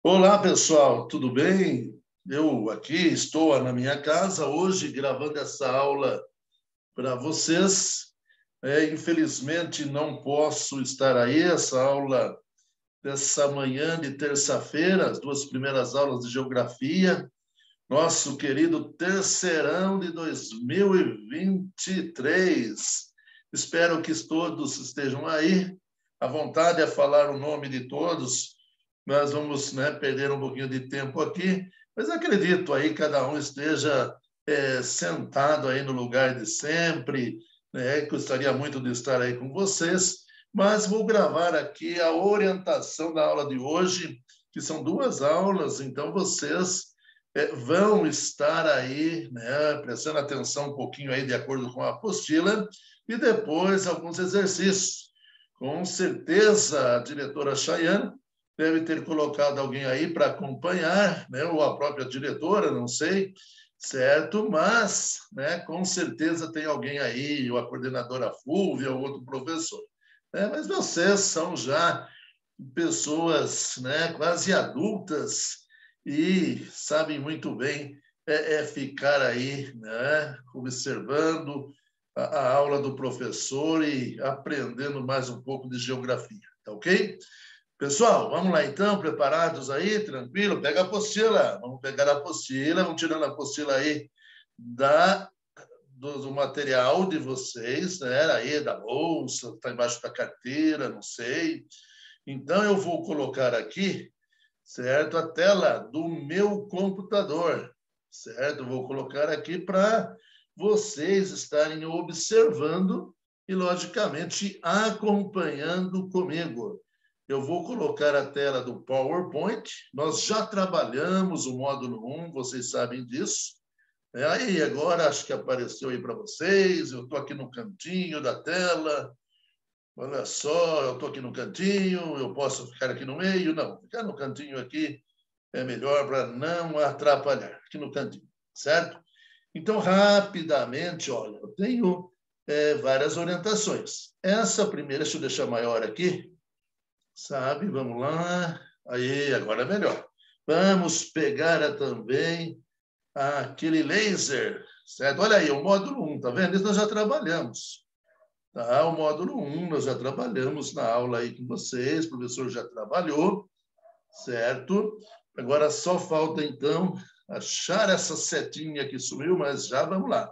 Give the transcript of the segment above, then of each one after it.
Olá, pessoal, tudo bem? Eu aqui estou na minha casa hoje gravando essa aula para vocês. Infelizmente, não posso estar aí, essa aula dessa manhã de terça-feira, as duas primeiras aulas de geografia, nosso querido terceirão de 2023. Espero que todos estejam aí. A vontade é falar o nome de todos. Nós vamos, perder um pouquinho de tempo aqui, mas acredito aí cada um esteja sentado aí no lugar de sempre, né? Gostaria muito de estar aí com vocês, mas vou gravar aqui a orientação da aula de hoje, que são duas aulas, então vocês vão estar aí, né, prestando atenção um pouquinho aí de acordo com a apostila, e depois alguns exercícios. Com certeza, a diretora Chayane deve ter colocado alguém aí para acompanhar, né? Ou a própria diretora, não sei, certo? Mas, né, com certeza tem alguém aí, ou a coordenadora Fúvia, ou outro professor. Mas vocês são já pessoas, né, quase adultas e sabem muito bem ficar aí, né, observando a aula do professor e aprendendo mais um pouco de geografia, tá ok? Pessoal, vamos lá então, preparados aí, tranquilo? Pega a apostila, vamos pegar a apostila, vamos tirando a apostila aí do material de vocês, né? Aí da bolsa, está embaixo da carteira, não sei. Então, eu vou colocar aqui, certo? A tela do meu computador, certo? Vou colocar aqui para vocês estarem observando e, logicamente, acompanhando comigo. Eu vou colocar a tela do PowerPoint. Nós já trabalhamos o módulo 1, vocês sabem disso. Aí, agora, acho que apareceu aí para vocês. Eu estou aqui no cantinho da tela. Olha só, eu estou aqui no cantinho. Eu posso ficar aqui no meio? Não, ficar no cantinho aqui é melhor para não atrapalhar. Aqui no cantinho, certo? Então, rapidamente, olha, eu tenho várias orientações. Essa primeira, deixa eu deixar maior aqui. Sabe? Vamos lá. Aí, agora é melhor. Vamos pegar também aquele laser, certo? Olha aí, o módulo 1, tá vendo? Isso nós já trabalhamos. Tá? O módulo 1, nós já trabalhamos na aula aí com vocês, o professor já trabalhou, certo? Agora só falta, então, achar essa setinha que sumiu, mas já vamos lá.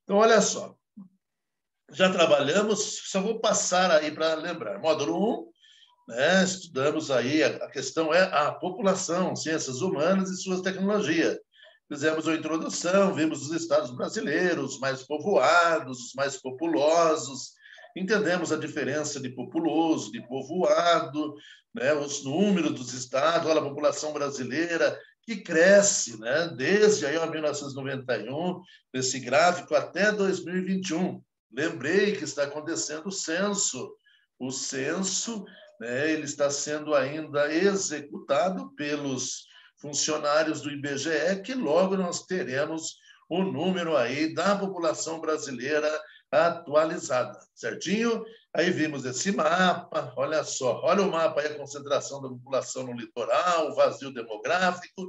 Então, olha só. Já trabalhamos, só vou passar aí para lembrar. Módulo 1, né? Estudamos aí, a questão é a população, ciências humanas e suas tecnologias. Fizemos uma introdução, vimos os estados brasileiros mais povoados, os mais populosos, entendemos a diferença de populoso, de povoado, né? Os números dos estados, olha a população brasileira que cresce, né? Desde aí, 1991, nesse gráfico, até 2021. Lembrei que está acontecendo o censo. O censo, né, ele está sendo ainda executado pelos funcionários do IBGE, que logo nós teremos o número aí da população brasileira atualizada, certinho? Aí vimos esse mapa, olha só, olha o mapa aí, a concentração da população no litoral, o vazio demográfico,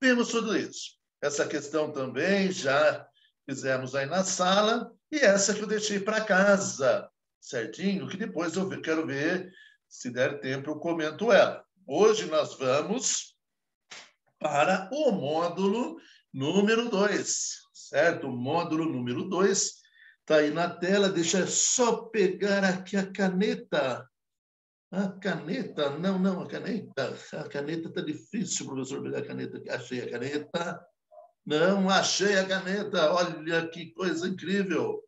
vimos tudo isso. Essa questão também já fizemos aí na sala, e essa que eu deixei para casa, certinho? Que depois eu quero ver, se der tempo, eu comento ela. Hoje nós vamos para o módulo número 2, certo? O módulo número 2 está aí na tela. Deixa eu só pegar aqui a caneta. A caneta, não, a caneta. A caneta está difícil, professor, pegar a caneta. Achei a caneta. Não, achei a caneta. Olha que coisa incrível.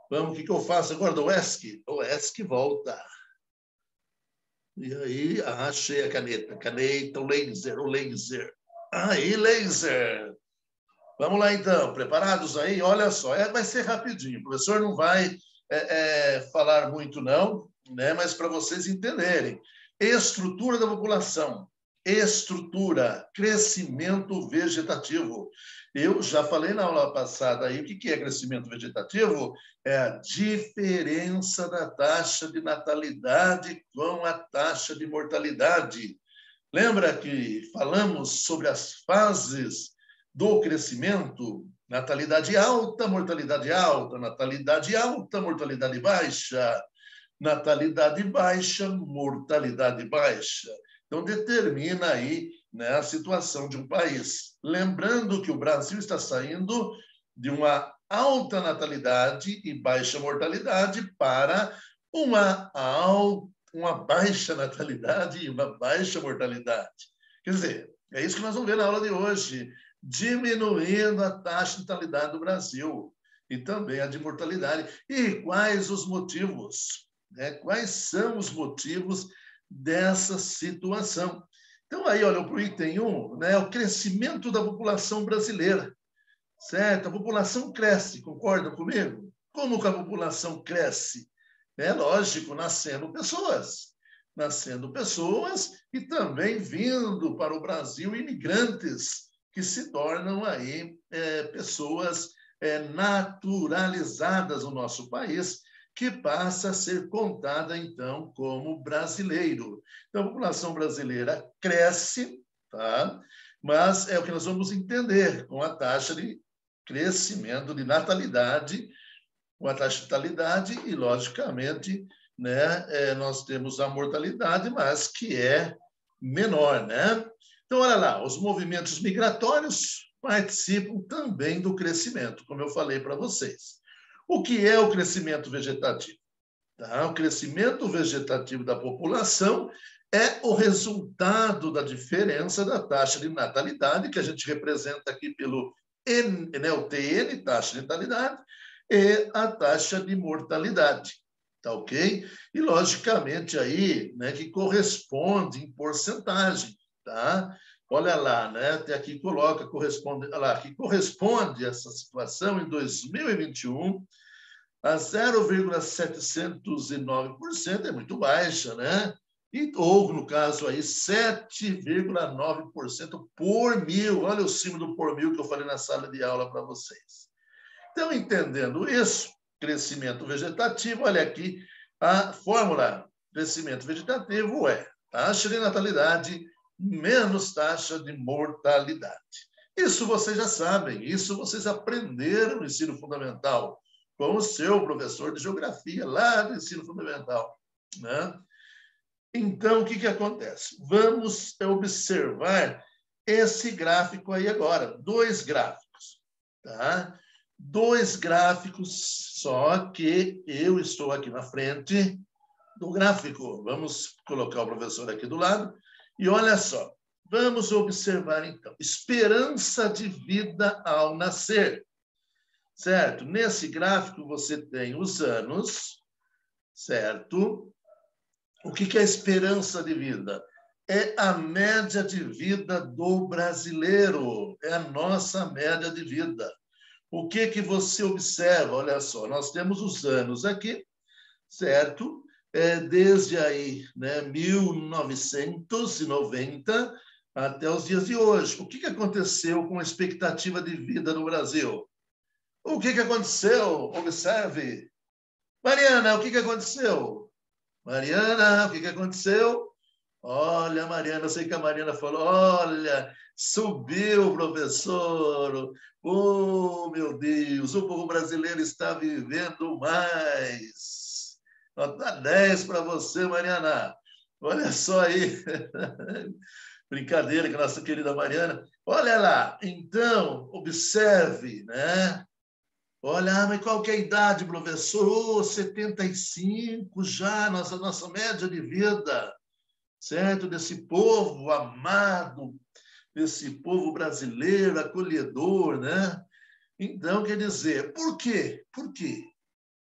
Vamos, o que eu faço agora do ESC? O ESC volta. E aí, achei a caneta. Caneta, o laser. Aí, laser. Vamos lá, então. Preparados aí? Olha só, vai ser rapidinho. O professor não vai falar muito, não, né? Mas para vocês entenderem. Estrutura da população. Estrutura, crescimento vegetativo. Eu já falei na aula passada aí o que é crescimento vegetativo? É a diferença da taxa de natalidade com a taxa de mortalidade. Lembra que falamos sobre as fases do crescimento? Natalidade alta, mortalidade alta, natalidade alta, mortalidade baixa, natalidade baixa, mortalidade baixa. Então, determina aí, né, a situação de um país. Lembrando que o Brasil está saindo de uma alta natalidade e baixa mortalidade para uma baixa natalidade e uma baixa mortalidade. Quer dizer, é isso que nós vamos ver na aula de hoje, diminuindo a taxa de natalidade do Brasil e também a de mortalidade. E quais os motivos? Né? Quais são os motivos dessa situação? Então, aí, olha, para o item 1, né, o crescimento da população brasileira. Certo? A população cresce, concordam comigo? Como que a população cresce? É lógico, nascendo pessoas. Nascendo pessoas e também vindo para o Brasil imigrantes, que se tornam aí pessoas naturalizadas no nosso país, que passa a ser contada, então, como brasileiro. Então, a população brasileira cresce, tá? Mas é o que nós vamos entender com a taxa de crescimento de natalidade, com a taxa de natalidade e, logicamente, né, nós temos a mortalidade, mas que é menor, né? Então, olha lá, os movimentos migratórios participam também do crescimento, como eu falei para vocês. O que é o crescimento vegetativo? Tá? O crescimento vegetativo da população é o resultado da diferença da taxa de natalidade, que a gente representa aqui pelo N, né, o TN, taxa de natalidade, e a taxa de mortalidade. Tá ok? E, logicamente, aí, né, que corresponde em porcentagem, tá? Olha lá, né? Até aqui coloca, corresponde, olha lá, que corresponde essa situação em 2021 a 0,709%, é muito baixa, né? Ou, no caso aí, 7,9% por mil. Olha o símbolo do por mil que eu falei na sala de aula para vocês. Então, entendendo isso, crescimento vegetativo, olha aqui, a fórmula crescimento vegetativo é taxa de natalidade menos taxa de mortalidade. Isso vocês já sabem, isso vocês aprenderam no ensino fundamental, com o seu professor de geografia lá do ensino fundamental, né? Então, o que acontece? Vamos observar esse gráfico aí agora, dois gráficos, tá? Dois gráficos, só que eu estou aqui na frente do gráfico. Vamos colocar o professor aqui do lado e olha só, vamos observar então, esperança de vida ao nascer. Certo? Nesse gráfico você tem os anos, certo? O que é a esperança de vida? É a média de vida do brasileiro, é a nossa média de vida. O que você observa? Olha só, nós temos os anos aqui, certo? Desde aí, né, 1990 até os dias de hoje. O que aconteceu com a expectativa de vida no Brasil? O que aconteceu? Observe. Mariana, o que aconteceu? Mariana, o que aconteceu? Olha, Mariana, eu sei que a Mariana falou, olha, subiu, professor. Oh, meu Deus, o povo brasileiro está vivendo mais. Nota 10 para você, Mariana. Olha só aí. Brincadeira com a nossa querida Mariana. Olha lá, então, observe, né? Olha, mas qual que é a idade, professor? Oh, 75 já, nossa média de vida, certo? Desse povo amado, desse povo brasileiro, acolhedor, né? Então, quer dizer, por quê? Por quê?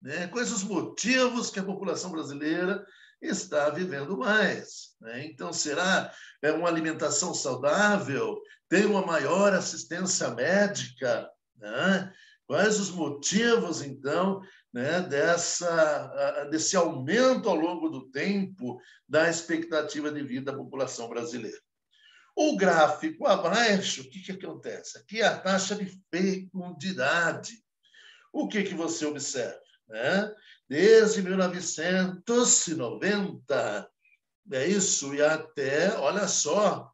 Né? Quais os motivos que a população brasileira está vivendo mais? Né? Então, será uma alimentação saudável? Tem uma maior assistência médica? Né? Quais os motivos, então, né, desse aumento ao longo do tempo da expectativa de vida da população brasileira? O gráfico abaixo, o que acontece? Aqui é a taxa de fecundidade. O que você observa? Né? Desde 1990 É isso, e até, olha só,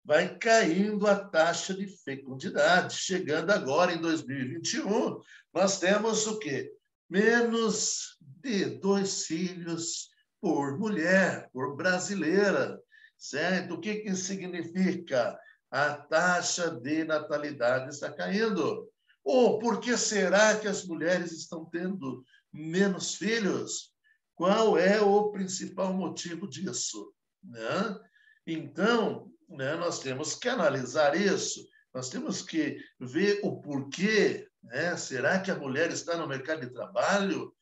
vai caindo a taxa de fecundidade. Chegando agora em 2021, nós temos o quê? Menos de 2 filhos por mulher, por brasileira, certo? O que isso significa? A taxa de natalidade está caindo. Ou por que será que as mulheres estão tendo menos filhos? Qual é o principal motivo disso? Né? Então, né, nós temos que analisar isso, nós temos que ver o porquê. Né? Será que a mulher está no mercado de trabalho?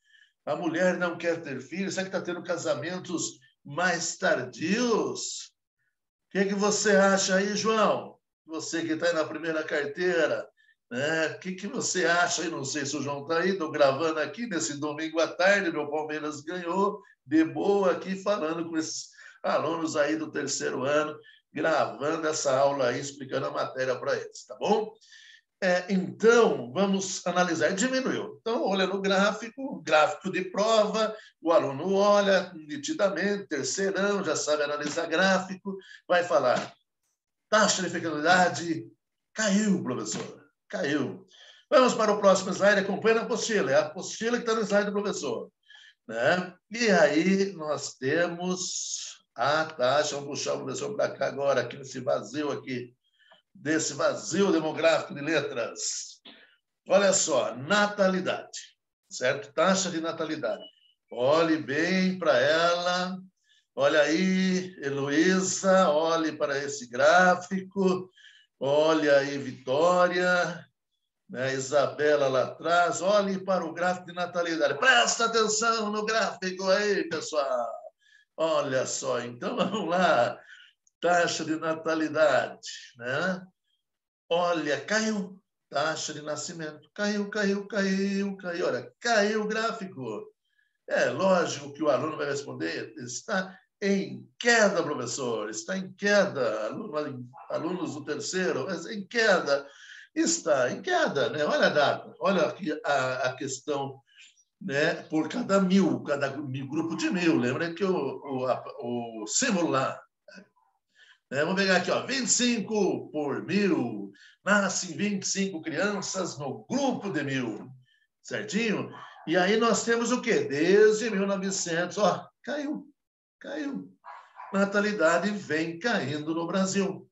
A mulher não quer ter filhos? Será que está tendo casamentos mais tardios? O que você acha aí, João? Você que está aí na primeira carteira, né? O que você acha aí? Não sei se o João está aí, estou gravando aqui nesse domingo à tarde, meu Palmeiras ganhou, de boa aqui, falando com esses alunos aí do terceiro ano, gravando essa aula aí, explicando a matéria para eles, tá bom? Então, vamos analisar. Diminuiu. Então, olha no gráfico, gráfico de prova, o aluno olha nitidamente, terceirão, já sabe analisar gráfico, vai falar, taxa de fecundidade caiu, professor, caiu. Vamos para o próximo slide, acompanha a apostila, é a apostila que está no slide do professor. Né? E aí nós temos a taxa, vamos puxar o professor para cá agora, aqui nesse vazio aqui, desse vazio demográfico de letras. Olha só, natalidade, certo? Taxa de natalidade. Olhe bem para ela. Olha aí, Heloísa, olhe para esse gráfico. Olha aí, Vitória, né? Isabela lá atrás. Olhe para o gráfico de natalidade. Presta atenção no gráfico aí, pessoal. Olha só, então vamos lá. Taxa de natalidade, né? Olha, caiu. Taxa de nascimento. Caiu, caiu, caiu, caiu. Olha, caiu o gráfico. É lógico que o aluno vai responder, está em queda, professor, está em queda, alunos do terceiro, mas em queda, está em queda, né? Olha a data, olha aqui a questão, né? Por cada grupo de 1.000, lembra que o símbolo lá, vamos pegar aqui, ó, 25 por 1.000, nascem 25 crianças no grupo de 1.000, certinho? E aí nós temos o quê? Desde 1900, ó, caiu, caiu. Natalidade vem caindo no Brasil.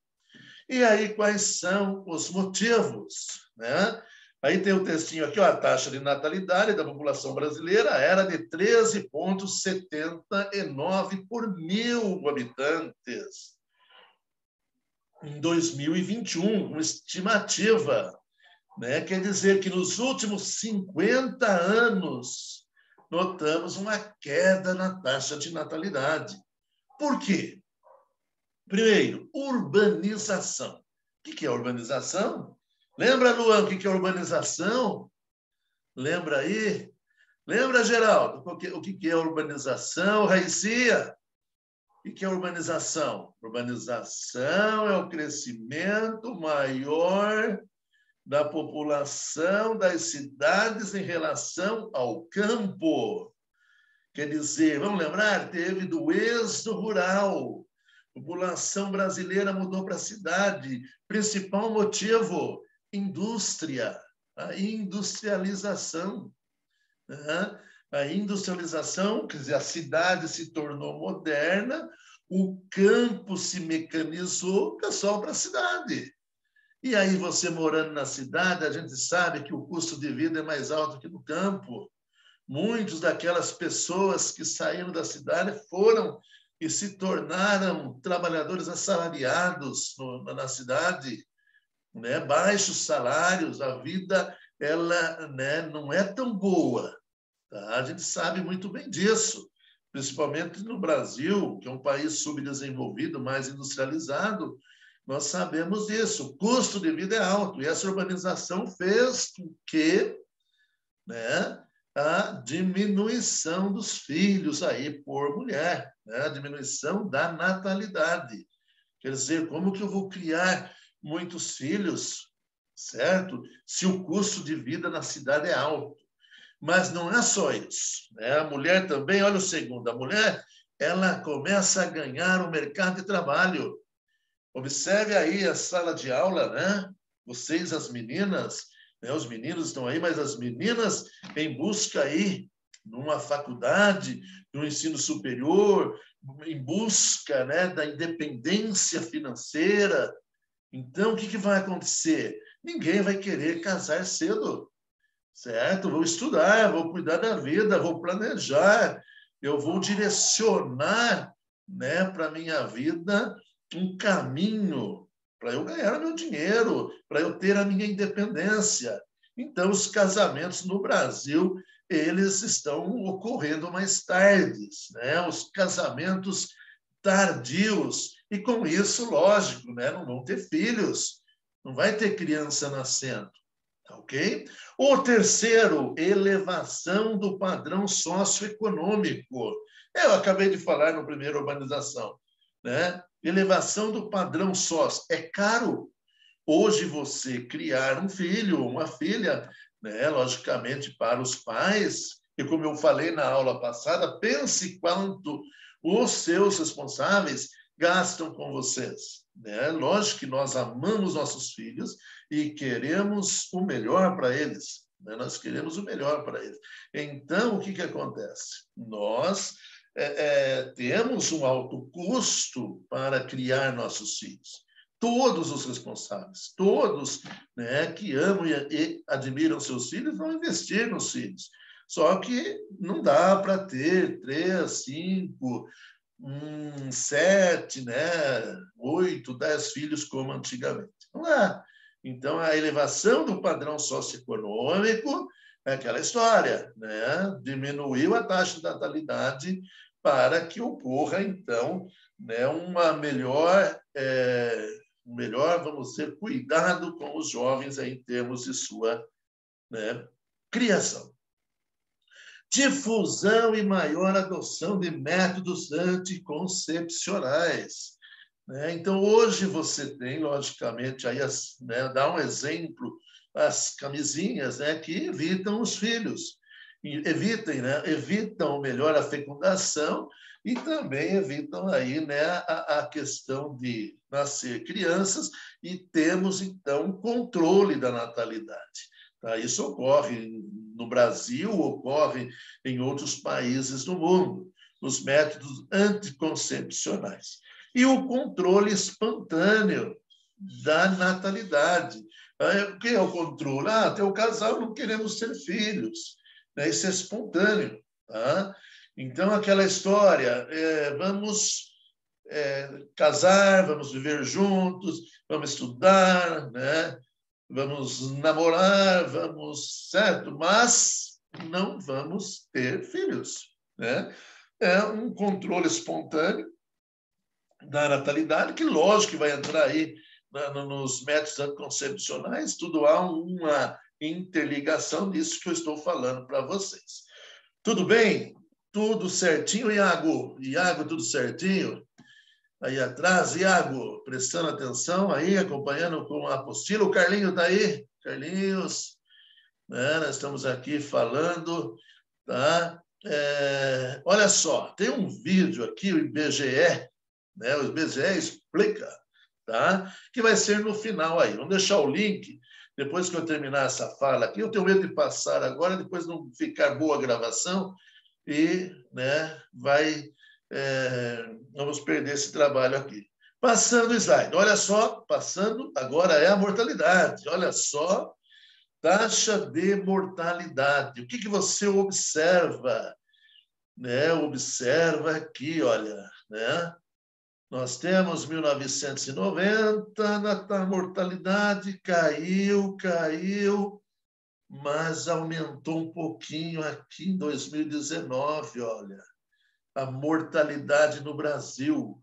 E aí quais são os motivos, né? Aí tem o textinho aqui, ó, a taxa de natalidade da população brasileira era de 13,79 por 1.000 habitantes. Em 2021, uma estimativa, né? Quer dizer que nos últimos 50 anos notamos uma queda na taxa de natalidade. Por quê? Primeiro, urbanização. O que é urbanização? Lembra, Luan, o que é urbanização? Lembra aí? Lembra, Geraldo, o que é urbanização? Raicia? O que é urbanização? Urbanização é o crescimento maior da população das cidades em relação ao campo. Quer dizer, vamos lembrar, teve do êxodo rural. A população brasileira mudou para a cidade. Principal motivo, indústria, a industrialização. A industrialização, quer dizer, a cidade se tornou moderna, o campo se mecanizou, o pessoal para a cidade. E aí, você morando na cidade, a gente sabe que o custo de vida é mais alto que no campo. Muitas daquelas pessoas que saíram da cidade foram e se tornaram trabalhadores assalariados na cidade, né? Baixos salários, a vida ela, né, não é tão boa. Tá? A gente sabe muito bem disso, principalmente no Brasil, que é um país subdesenvolvido, mais industrializado, nós sabemos disso. O custo de vida é alto e essa urbanização fez com que, né, a diminuição dos filhos aí por mulher, né, a diminuição da natalidade. Quer dizer, como que eu vou criar muitos filhos, certo? Se o custo de vida na cidade é alto. Mas não é só isso, né? A mulher também, olha o segundo, a mulher ela começa a ganhar o mercado de trabalho. Observe aí a sala de aula, né? Vocês, as meninas, né? Os meninos estão aí, mas as meninas em busca aí, numa faculdade, no ensino superior, em busca, né, da independência financeira. Então, o que vai acontecer? Ninguém vai querer casar cedo, certo? Vou estudar, vou cuidar da vida, vou planejar, eu vou direcionar, né, para a minha vida um caminho para eu ganhar meu dinheiro, para eu ter a minha independência. Então, os casamentos no Brasil, eles estão ocorrendo mais tardes, né? Os casamentos tardios, e com isso, lógico, né? Não vão ter filhos, não vai ter criança nascendo, ok? O terceiro, elevação do padrão socioeconômico. Eu acabei de falar no primeiro, urbanização, né? Elevação do padrão sócio. É caro hoje você criar um filho, uma filha, né? Logicamente para os pais, e como eu falei na aula passada, pense quanto os seus responsáveis gastam com vocês, né? Lógico que nós amamos nossos filhos e queremos o melhor para eles, né? Nós queremos o melhor para eles. Então, o que acontece? Nós temos um alto custo para criar nossos filhos. Todos os responsáveis, todos, né, que amam e admiram seus filhos, vão investir nos filhos. Só que não dá para ter 3, 5, 7, né, 8, 10 filhos como antigamente. Não dá. Então, a elevação do padrão socioeconômico é aquela história, né? Diminuiu a taxa de natalidade para que ocorra, então, né, uma melhor, vamos dizer, cuidado com os jovens em termos de sua, né, criação. Difusão e maior adoção de métodos anticoncepcionais. Né? Então, hoje você tem, logicamente, aí né, dá um exemplo, as camisinhas, né, que evitam os filhos, evitam melhor a fecundação e também evitam aí, né, a questão de nascer crianças e temos, então, controle da natalidade. Tá? Isso ocorre no Brasil, ocorre em outros países do mundo, os métodos anticoncepcionais. E o controle espontâneo da natalidade. O que é o controle? Tem o casal, não queremos ter filhos. Isso é espontâneo. Tá? Então, aquela história, vamos casar, vamos viver juntos, vamos estudar, né? Vamos namorar, vamos, certo? Mas não vamos ter filhos. Né? É um controle espontâneo da natalidade, que lógico que vai entrar aí nos métodos anticoncepcionais, tudo há uma interligação nisso que eu estou falando para vocês. Tudo bem? Tudo certinho, Iago? Iago, tudo certinho? Aí atrás, Iago, prestando atenção aí, acompanhando com a apostila. O Carlinho está aí? Carlinhos, né? Nós estamos aqui falando, tá? Olha só, tem um vídeo aqui, o IBGE, né? O IBGE explica, tá? Que vai ser no final aí. Vamos deixar o link, depois que eu terminar essa fala aqui. Eu tenho medo de passar agora, depois não ficar boa a gravação e, né, vamos perder esse trabalho aqui. Passando o slide. Olha só, passando, agora é a mortalidade. Olha só, taxa de mortalidade. O que você observa? Né? Observa aqui, olha, né? Nós temos 1990, a mortalidade caiu, mas aumentou um pouquinho aqui em 2019, olha. A mortalidade no Brasil,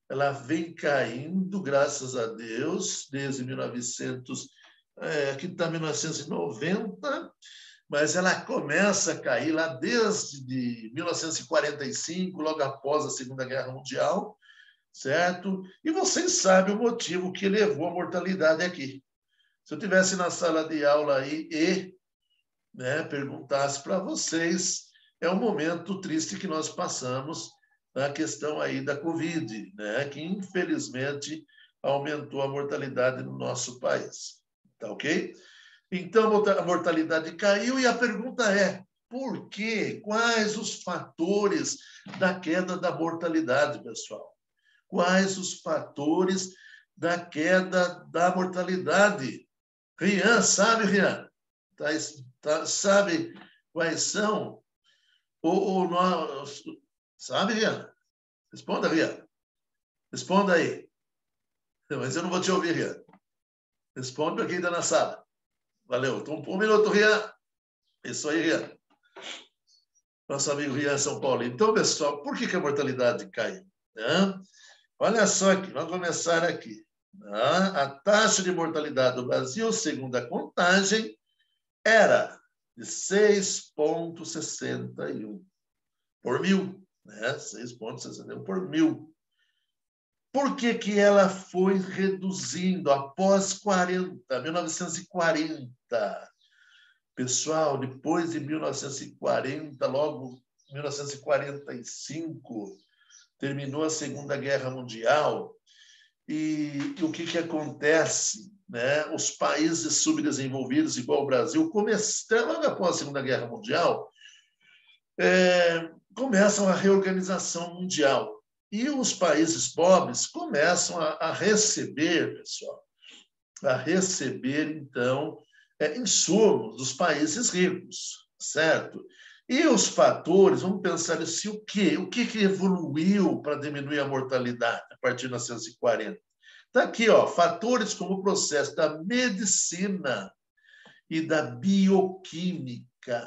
ela vem caindo, graças a Deus, desde 1900, aqui está 1990, mas ela começa a cair lá desde 1945, logo após a Segunda Guerra Mundial, certo? E vocês sabem o motivo que levou a mortalidade aqui. Se eu estivesse na sala de aula aí e, né, perguntasse para vocês, é um momento triste que nós passamos, na questão aí da Covid, né? Que infelizmente aumentou a mortalidade no nosso país. Tá ok? Então, a mortalidade caiu e a pergunta é: por quê? Quais os fatores da queda da mortalidade, pessoal? Quais os fatores da queda da mortalidade? Rian, sabe, Rian? Sabe quais são? Sabe, Rian? Responda, Rian. Responda aí. Mas eu não vou te ouvir, Rian. Responde para quem está na sala. Valeu. Então, um minuto, Rian. Isso aí, Rian. Nosso amigo Rian São Paulo. Então, pessoal, por que a mortalidade caiu? Olha só aqui, vamos começar aqui. A taxa de mortalidade do Brasil, segundo a contagem, era de 6,61 por mil. 6,61 por mil. Por que ela foi reduzindo após 1940? Pessoal, depois de 1940, logo 1945, terminou a Segunda Guerra Mundial. E o que acontece? Né? Os países subdesenvolvidos, igual o Brasil, logo após a Segunda Guerra Mundial, começam a reorganização mundial. E os países pobres começam a receber, pessoal, então, insumos dos países ricos, certo? E os fatores, vamos pensar assim, o que evoluiu para diminuir a mortalidade a partir de 1940? Está aqui, ó, fatores como o processo da medicina e da bioquímica,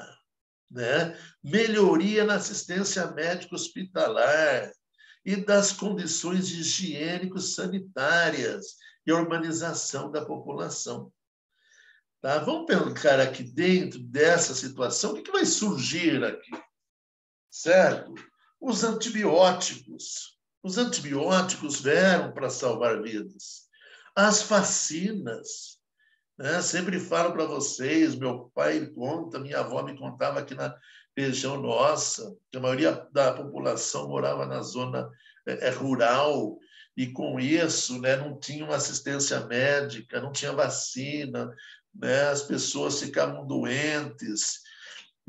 né? Melhoria na assistência médica hospitalar e das condições higiênico-sanitárias e a urbanização da população. Tá? Vamos pensar aqui dentro dessa situação, o que vai surgir aqui? Certo? Os antibióticos. Os antibióticos vieram para salvar vidas. As vacinas. Né? Sempre falo para vocês, meu pai conta, minha avó me contava aqui na região nossa, que a maioria da população morava na zona rural, e com isso, né, não tinha uma assistência médica, não tinha vacina, né, as pessoas ficavam doentes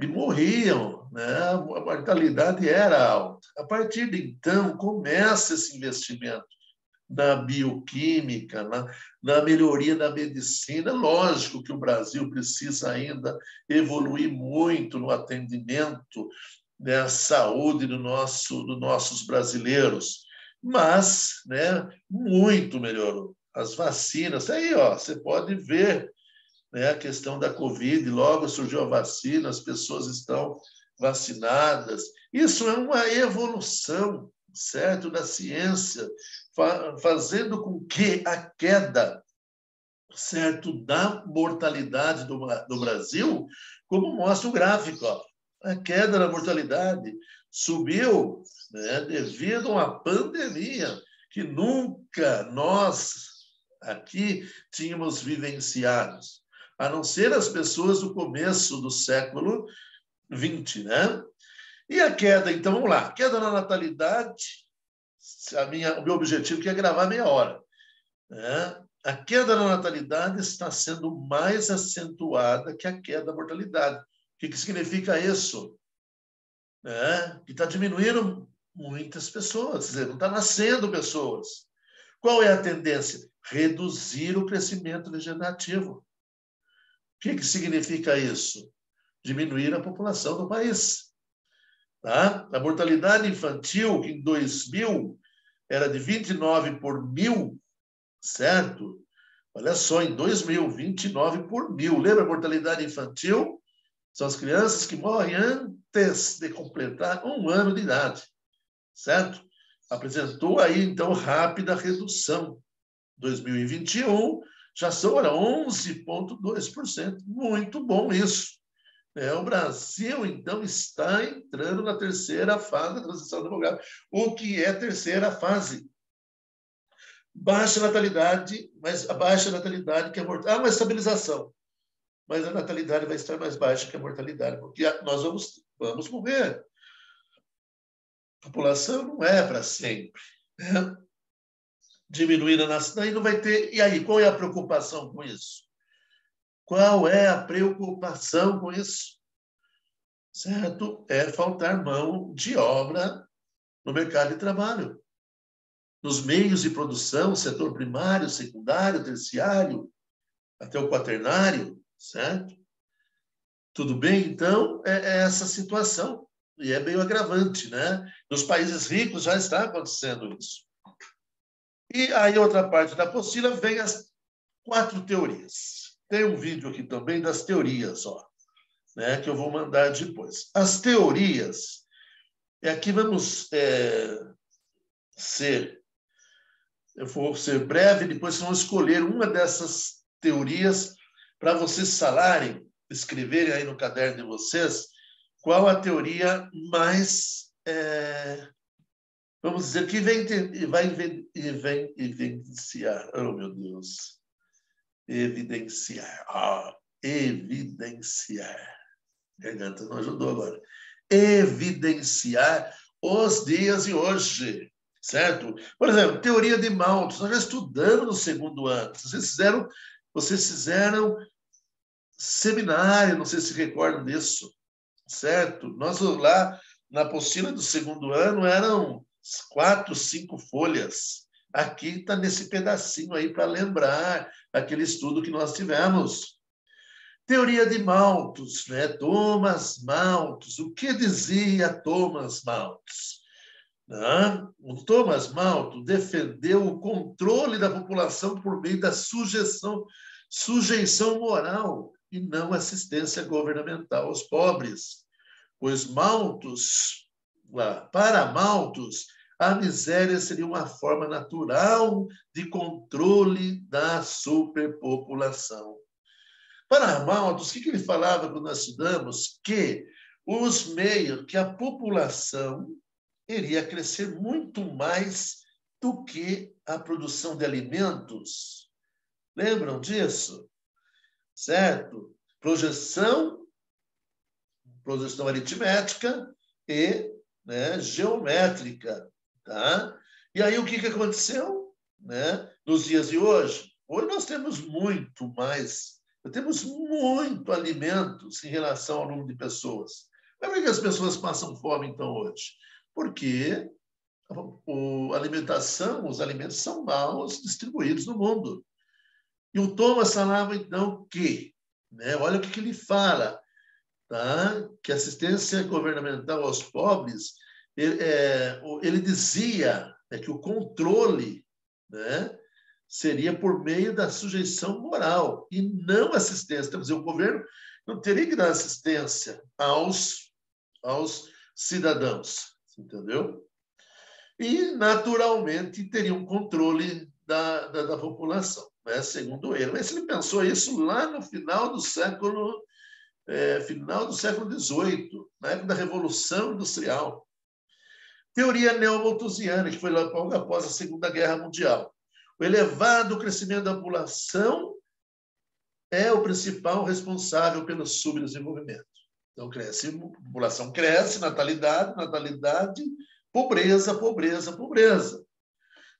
e morriam, né, a mortalidade era alta. A partir de então, começa esse investimento na bioquímica, na melhoria da medicina. Lógico que o Brasil precisa ainda evoluir muito no atendimento, né, à saúde dos nossos brasileiros, mas, né, muito melhorou. As vacinas, aí, ó, você pode ver, né, a questão da Covid, logo surgiu a vacina, as pessoas estão vacinadas. Isso é uma evolução, certo, da ciência, fazendo com que a queda, certo, da mortalidade do Brasil, como mostra o gráfico, ó, a queda da mortalidade subiu, né, devido a uma pandemia que nunca nós aqui tínhamos vivenciado, a não ser as pessoas do começo do século XX, né? E a queda, então, vamos lá. Queda na natalidade, o meu objetivo aqui é gravar meia hora. Né? A queda na natalidade está sendo mais acentuada que a queda da mortalidade. O que significa isso? Que está diminuindo muitas pessoas, quer dizer, não está nascendo pessoas. Qual é a tendência? Reduzir o crescimento vegetativo. O que significa isso? Diminuir a população do país. Tá? A mortalidade infantil, que em 2000 era de 29 por mil, certo? Olha só, em 2000, 29 por mil. Lembra a mortalidade infantil? São as crianças que morrem antes de completar 1 ano de idade, certo? Apresentou aí, então, rápida redução. 2021 já são 11,2%. Muito bom isso. O Brasil, então, está entrando na terceira fase da transição demográfica. O que é a terceira fase? Baixa natalidade, mas a baixa natalidade que é mortalidade. Uma estabilização. Mas a natalidade vai estar mais baixa que a mortalidade, porque nós vamos morrer. população não é para sempre, né? Diminuindo na cidade, não vai ter. E aí, qual é a preocupação com isso? Qual é a preocupação com isso? Certo? É faltar mão de obra no mercado de trabalho. Nos meios de produção, setor primário, secundário, terciário, até o quaternário, certo? Tudo bem? Então, é essa situação. E é meio agravante, né? Nos países ricos já está acontecendo isso. E aí, outra parte da apostila, vem as 4 teorias. Tem um vídeo aqui também das teorias, ó, né, que eu vou mandar depois. As teorias, aqui vamos eu vou ser breve, depois vocês vão escolher uma dessas teorias para vocês falarem, escreverem aí no caderno de vocês, qual a teoria mais, vamos dizer, que vai evidenciar, oh meu Deus, evidenciar, garganta não ajudou agora, evidenciar os dias de hoje, certo? Por exemplo, teoria de Malthus, nós já estudamos no segundo ano, vocês fizeram seminário, não sei se recordam disso, certo? Nós lá, na apostila do segundo ano, eram 4, 5 folhas. Aqui está nesse pedacinho aí para lembrar aquele estudo que nós tivemos. Teoria de Malthus, né? Thomas Malthus. O que dizia Thomas Malthus? O Thomas Malthus defendeu o controle da população por meio da sujeição moral e não assistência governamental aos pobres. Pois para Malthus, a miséria seria uma forma natural de controle da superpopulação. Para Malthus, o que ele falava quando nós estudamos? Que que a população iria crescer muito mais do que a produção de alimentos. Lembram disso? Certo? Projeção aritmética e, né, geométrica. Tá? E aí o que aconteceu, né, nos dias de hoje? Hoje nós temos muito alimentos em relação ao número de pessoas. Mas por que as pessoas passam fome, então, hoje? Porque os alimentos são mal distribuídos no mundo. E o Thomas falava, então, que, né, olha o que ele fala, tá? Que a assistência governamental aos pobres, ele dizia, né, que o controle, né, seria por meio da sujeição moral e não assistência. Quer dizer, o governo não teria que dar assistência aos cidadãos, entendeu? E, naturalmente, teria um controle da população, né, segundo ele. Mas ele pensou isso lá no final do século XVIII, na época da Revolução Industrial. Teoria neo-malthusiana, que foi logo após a Segunda Guerra Mundial. O elevado crescimento da população é o principal responsável pelo subdesenvolvimento. Então, a população cresce, natalidade, pobreza,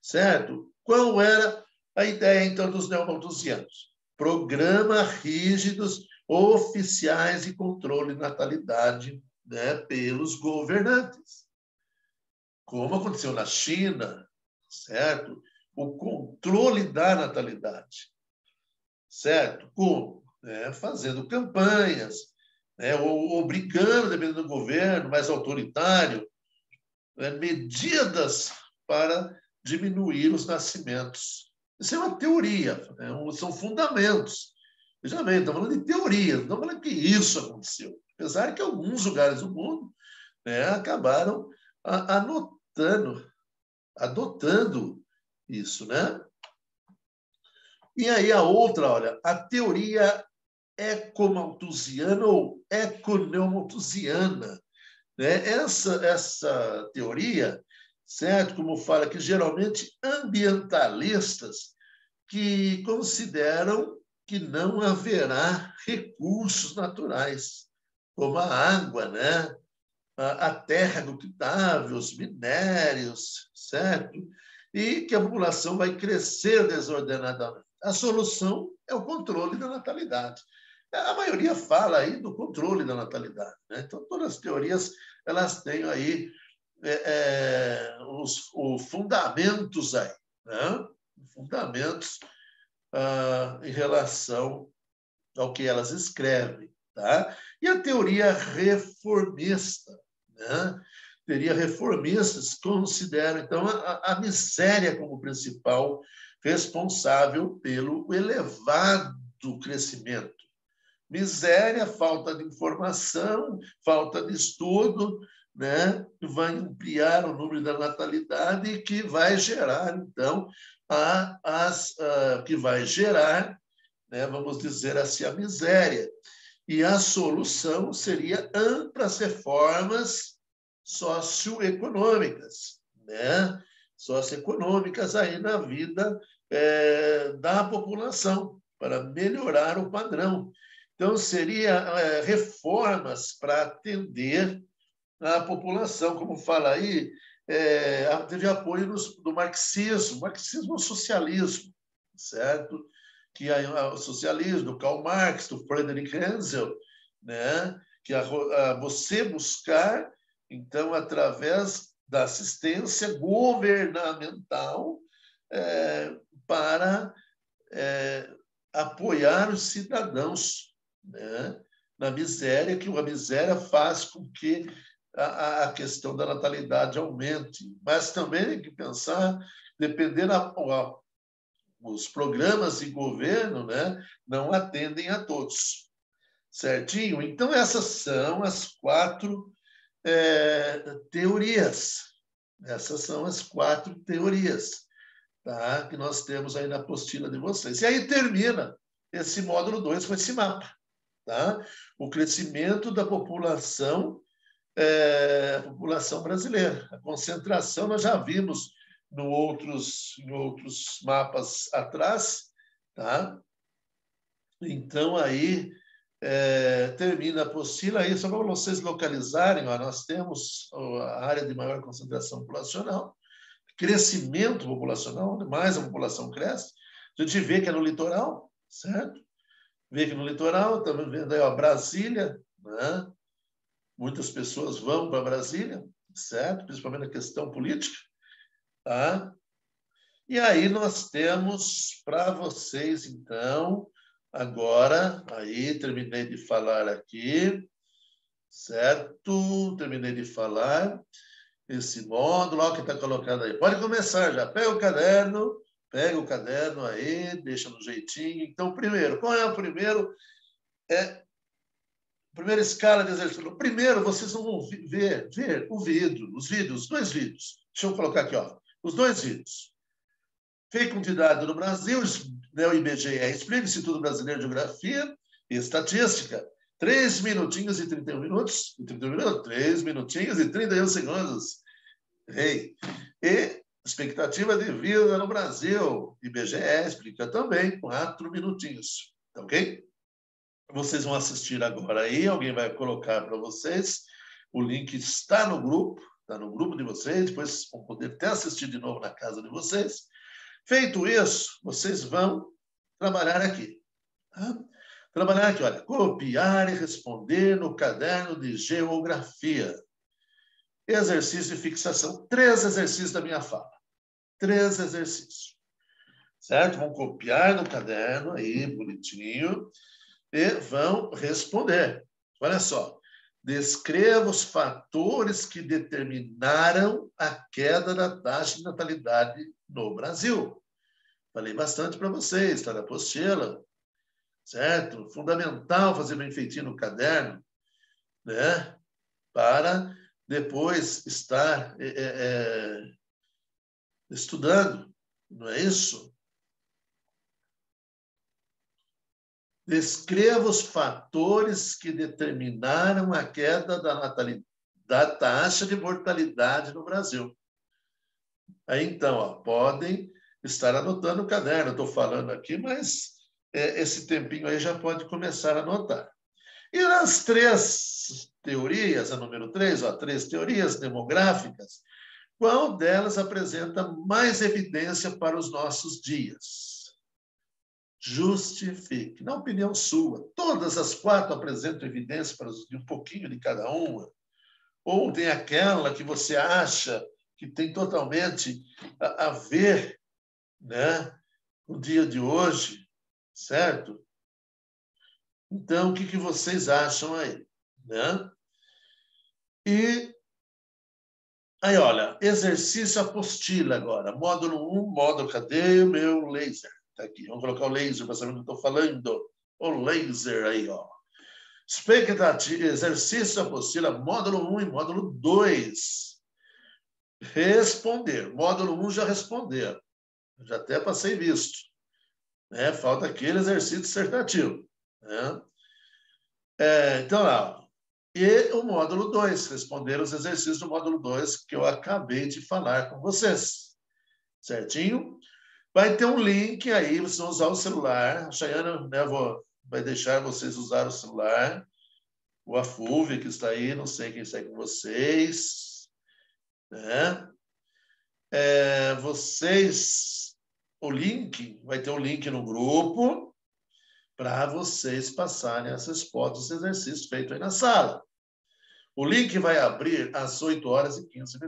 certo? Qual era a ideia, então, dos neo-malthusianos? Programa rígidos oficiais de controle de natalidade, né, pelos governantes. Como aconteceu na China, certo? O controle da natalidade, certo? Como? Fazendo campanhas, ou obrigando, dependendo do governo, mais autoritário, medidas para diminuir os nascimentos. Isso é uma teoria, são fundamentos. Veja bem, estamos falando de teoria, não estamos falando que isso aconteceu. Apesar que alguns lugares do mundo, né, acabaram adotando isso, né? E aí a outra, olha, a teoria ecomalthusiana ou econeomalthusiana, né? Essa teoria, certo? Como fala que geralmente ambientalistas que consideram que não haverá recursos naturais, como a água, né? a terra agrocultável, os minérios, certo? E que a população vai crescer desordenadamente. A solução é o controle da natalidade. A maioria fala aí do controle da natalidade, né? Então, todas as teorias elas têm aí os fundamentos aí, né? Fundamentos em relação ao que elas escrevem, tá? E a teoria reformista, né? Teoria reformistas consideram, então, a miséria como principal responsável pelo elevado crescimento. Miséria, falta de informação, falta de estudo, né? Vai ampliar o número da natalidade e que vai gerar, então, que vai gerar, né, vamos dizer assim, a miséria. E a solução seria amplas reformas socioeconômicas, né? Socioeconômicas aí na vida da população, para melhorar o padrão. Então, seria reformas para atender a população, como fala aí, teve apoio do marxismo. Marxismo é o socialismo, certo? Que o socialismo do Karl Marx, do Friedrich Engels, né? Que você buscar, então, através da assistência governamental para apoiar os cidadãos, né? Na miséria, que a miséria faz com que a questão da natalidade aumente. Mas também tem que pensar, dependendo os programas de governo, né, não atendem a todos. Certinho? Então, essas são as 4 teorias. Essas são as 4 teorias, tá? Que nós temos aí na apostila de vocês. E aí termina esse módulo 2 com esse mapa. Tá? O crescimento da população brasileira. A concentração nós já vimos em outros mapas atrás, tá? Então, aí termina a apostila, aí, só para vocês localizarem, ó, nós temos a área de maior concentração populacional, crescimento populacional, onde mais a população cresce. A gente vê que é no litoral, certo? Vê que no litoral, estamos vendo aí, ó, Brasília, né? Muitas pessoas vão para Brasília, certo? Principalmente na questão política, tá? E aí nós temos para vocês, então, agora, aí terminei de falar aqui, certo? Terminei de falar esse módulo, ó, que está colocado aí. Pode começar já. Pega o caderno aí, deixa no jeitinho. Então, primeiro, qual é o primeiro? Primeira escala de exercício. Primeiro, vocês vão ver o vídeo, os vídeos, 2 vídeos. Deixa eu colocar aqui, ó. Os 2 vídeos. Fecundidade no Brasil, né, o IBGE, explica o Instituto Brasileiro de Geografia e Estatística. 3 minutinhos e 31 minutos. 3 minutinhos e 31 segundos. Ei. E expectativa de vida no Brasil. IBGE explica também, 4 minutinhos. Tá ok? Vocês vão assistir agora aí, alguém vai colocar para vocês. O link está no grupo de vocês, depois vão poder até assistir de novo na casa de vocês. Feito isso, vocês vão trabalhar aqui. Tá? Trabalhar aqui, olha, copiar e responder no caderno de geografia. Exercício de fixação. 3 exercícios da minha fala. 3 exercícios. Certo? Vão copiar no caderno aí, bonitinho, e vão responder. Olha só. Descreva os fatores que determinaram a queda da taxa de natalidade no Brasil. Falei bastante para vocês, está na apostila, certo? Fundamental fazer bem feitinho no caderno, né? Para depois estar estudando, não é isso? Descreva os fatores que determinaram a queda da taxa de mortalidade no Brasil. Aí, então, ó, podem estar anotando o caderno. Estou falando aqui, mas esse tempinho aí já pode começar a anotar. E nas três teorias, a número 3, ó, 3 teorias demográficas, qual delas apresenta mais evidência para os nossos dias? Justifique. Na opinião sua, todas as 4 apresentam evidência para um pouquinho de cada uma? Ou tem aquela que você acha que tem totalmente a ver, né, com o dia de hoje, certo? Então, o que vocês acham aí? Né? E aí, olha, exercício apostila agora. Módulo 1, módulo, cadê o meu laser? Tá aqui, vamos colocar o laser para saber o que eu estou falando. O laser aí, ó. Expectativa, exercício apostila, módulo 1 e módulo 2. Responder. Módulo 1 já responderam. Já até passei visto. Né? Falta aquele exercício dissertativo. Né? Então, lá. E o módulo 2, responder os exercícios do módulo 2 que eu acabei de falar com vocês. Certinho? Vai ter um link aí, vocês vão usar o celular. A Chayana, né, vai deixar vocês usar o celular. O Afúvia, que está aí, não sei quem está aí com vocês. Né? O link, vai ter um link no grupo para vocês passarem as respostas dos exercícios feitos aí na sala. O link vai abrir às 8h15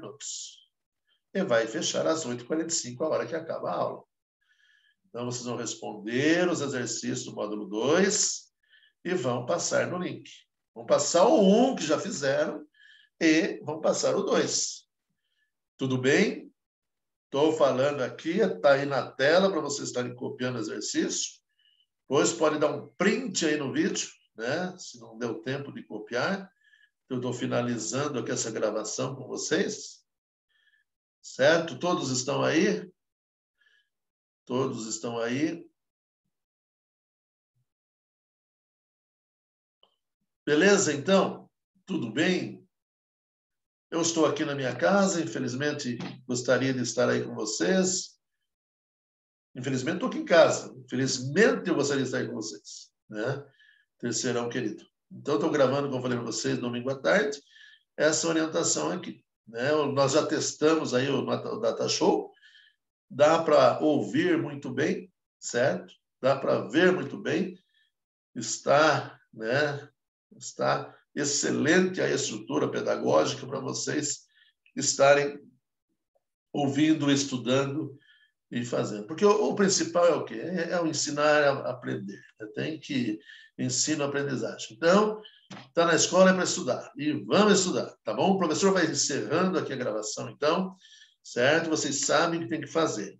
e vai fechar às 8h45, a hora que acaba a aula. Então, vocês vão responder os exercícios do módulo 2 e vão passar no link. Vão passar o 1, que já fizeram, e vão passar o 2. Tudo bem? Estou falando aqui, está aí na tela para vocês estarem copiando o exercício. Depois pode dar um print aí no vídeo, né? Se não deu tempo de copiar. Eu estou finalizando aqui essa gravação com vocês. Certo? Todos estão aí? Todos estão aí? Beleza, então? Tudo bem? Eu estou aqui na minha casa, infelizmente gostaria de estar aí com vocês. Infelizmente estou aqui em casa. Infelizmente eu gostaria de estar aí com vocês, né? Terceirão querido. Então estou gravando, como eu falei para vocês, domingo à tarde, essa orientação aqui, né? Nós já testamos aí o Data Show, dá para ouvir muito bem, certo? Dá para ver muito bem. Está, né? Está excelente a estrutura pedagógica para vocês estarem ouvindo, estudando e fazendo. Porque o principal é o quê? É o ensinar a aprender. Tem que ensino-aprendizagem. Então, está na escola é para estudar. E vamos estudar, tá bom? O professor vai encerrando aqui a gravação, então, certo? Vocês sabem o que tem que fazer.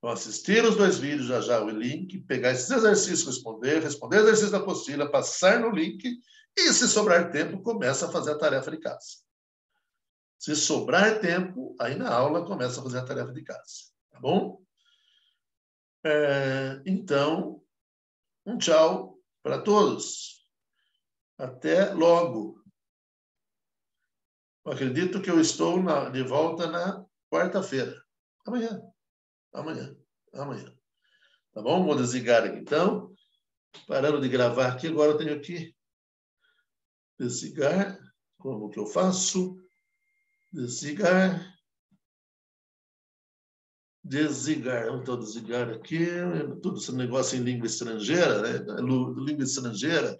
Vão assistir os 2 vídeos, já o link, pegar esses exercícios, responder exercício da apostila, passar no link e, se sobrar tempo, começa a fazer a tarefa de casa. Se sobrar tempo, aí na aula começa a fazer a tarefa de casa. Tá bom? Então, um tchau para todos. Até logo. Eu acredito que eu estou de volta na quarta-feira. Amanhã. Tá bom? Vou desligar aqui, então. Parando de gravar aqui, agora eu tenho que desligar. Como que eu faço? Desligar. Então, desligar aqui. Tudo esse negócio em língua estrangeira, né? Língua estrangeira.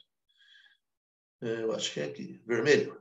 Eu acho que é aqui. Vermelho.